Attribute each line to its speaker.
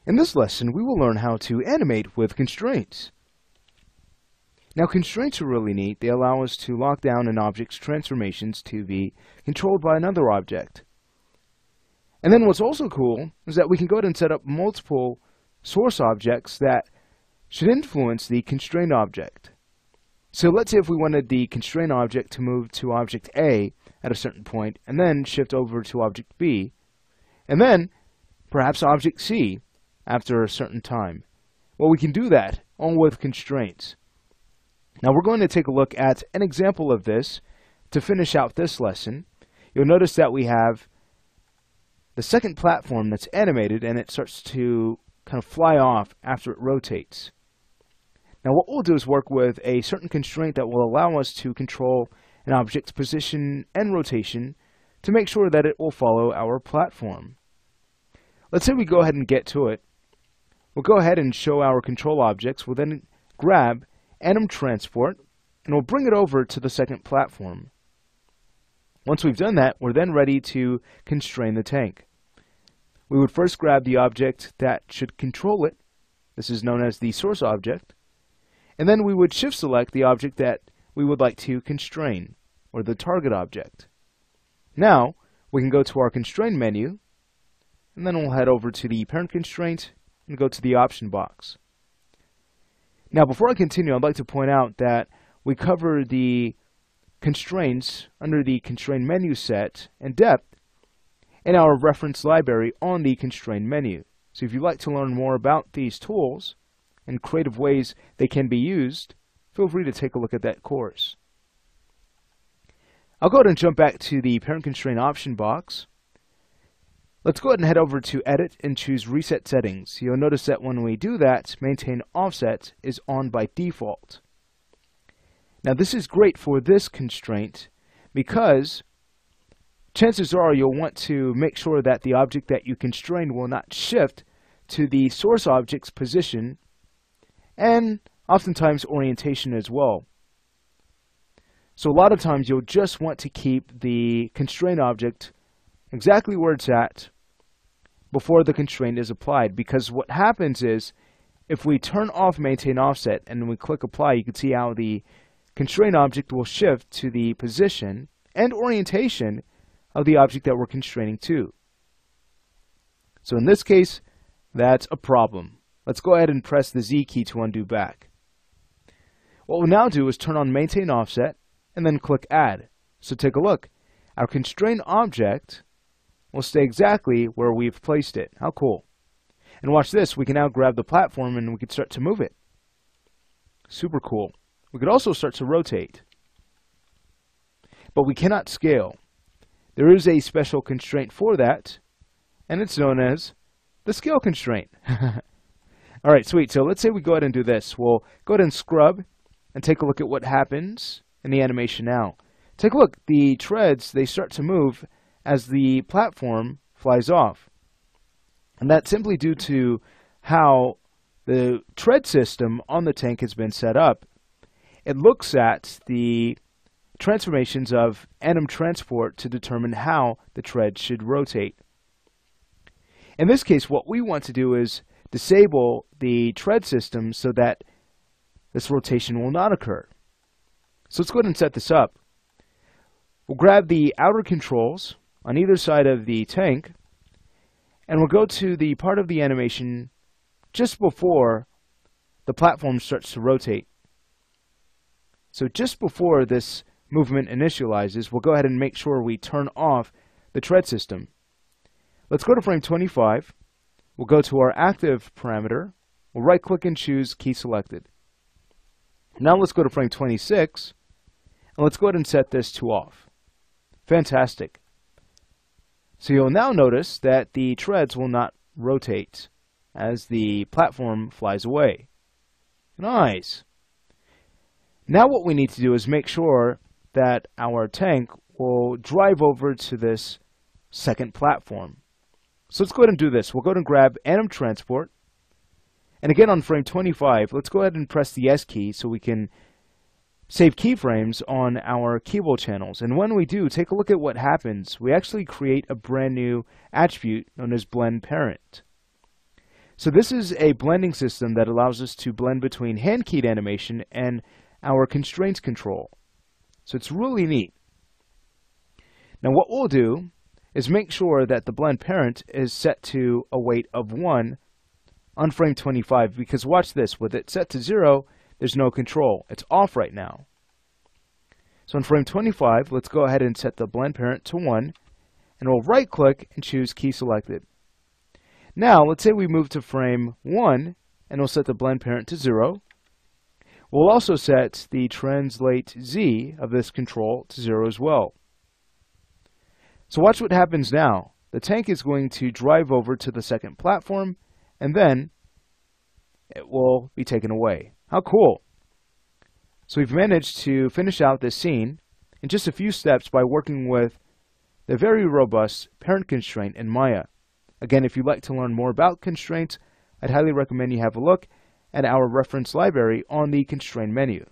Speaker 1: In this lesson, we will learn how to animate with constraints. Now, constraints are really neat. They allow us to lock down an object's transformations to be controlled by another object. And then what's also cool is that we can go ahead and set up multiple source objects that should influence the constrained object. So let's say if we wanted the constrained object to move to object A at a certain point, and then shift over to object B, and then perhaps object C after a certain time. Well, we can do that all with constraints. Now we're going to take a look at an example of this to finish out this lesson. You'll notice that we have the second platform that's animated, and it starts to kind of fly off after it rotates. Now what we'll do is work with a certain constraint that will allow us to control an object's position and rotation to make sure that it will follow our platform. Let's say we go ahead and get to it. We'll go ahead and show our control objects. We'll then grab Anim Transport, and we'll bring it over to the second platform. Once we've done that, we're then ready to constrain the tank. We would first grab the object that should control it. This is known as the source object. And then we would shift select the object that we would like to constrain, or the target object. Now, we can go to our constrain menu, and then we'll head over to the parent constraint and go to the option box. Now, before I continue, I'd like to point out that we cover the constraints under the constrain menu set and depth in our reference library on the constrain menu. So if you'd like to learn more about these tools and creative ways they can be used, feel free to take a look at that course. I'll go ahead and jump back to the parent constraint option box. Let's go ahead and head over to Edit and choose Reset Settings. You'll notice that when we do that, Maintain Offset is on by default. Now this is great for this constraint because chances are you'll want to make sure that the object that you constrain will not shift to the source object's position and oftentimes orientation as well. So a lot of times you'll just want to keep the constraint object exactly where it's at before the constraint is applied, because what happens is if we turn off Maintain Offset and we click Apply, you can see how the constraint object will shift to the position and orientation of the object that we're constraining to. So in this case, that's a problem. Let's go ahead and press the Z key to undo back. What we'll now do is turn on Maintain Offset and then click Add. So take a look. Our constraint object will stay exactly where we've placed it. How cool. And watch this. We can now grab the platform and we can start to move it. Super cool. We could also start to rotate. But we cannot scale. There is a special constraint for that, and it's known as the scale constraint. Alright, sweet. So let's say we go ahead and do this. We'll go ahead and scrub and take a look at what happens in the animation now. Take a look. The treads, they start to move as the platform flies off. And that's simply due to how the tread system on the tank has been set up. It looks at the transformations of Anim Transport to determine how the tread should rotate. In this case, what we want to do is disable the tread system so that this rotation will not occur. So let's go ahead and set this up. We'll grab the outer controls on either side of the tank, and we'll go to the part of the animation just before the platform starts to rotate. So just before this movement initializes, we'll go ahead and make sure we turn off the tread system. Let's go to frame 25. We'll go to our active parameter. We'll right click and choose key selected. Now let's go to frame 26, and let's go ahead and set this to off. Fantastic. So you'll now notice that the treads will not rotate as the platform flies away. Nice. Now what we need to do is make sure that our tank will drive over to this second platform. So let's go ahead and do this. We'll go ahead and grab Anim Transport. And again on frame 25, let's go ahead and press the S key so we can save keyframes on our keyboard channels. And when we do, take a look at what happens. We actually create a brand new attribute known as blend parent. So this is a blending system that allows us to blend between hand-keyed animation and our constraints control. So it's really neat. Now what we'll do is make sure that the blend parent is set to a weight of 1 on frame 25, because watch this, with it set to 0, there's no control. It's off right now. So on frame 25, let's go ahead and set the blend parent to 1, and we'll right click and choose key selected. Now let's say we move to frame 1 and we'll set the blend parent to 0. We'll also set the translate Z of this control to 0 as well. So watch what happens now. The tank is going to drive over to the second platform, and then it will be taken away. How cool! So we've managed to finish out this scene in just a few steps by working with the very robust parent constraint in Maya. Again, if you'd like to learn more about constraints, I'd highly recommend you have a look at our reference library on the constraint menu.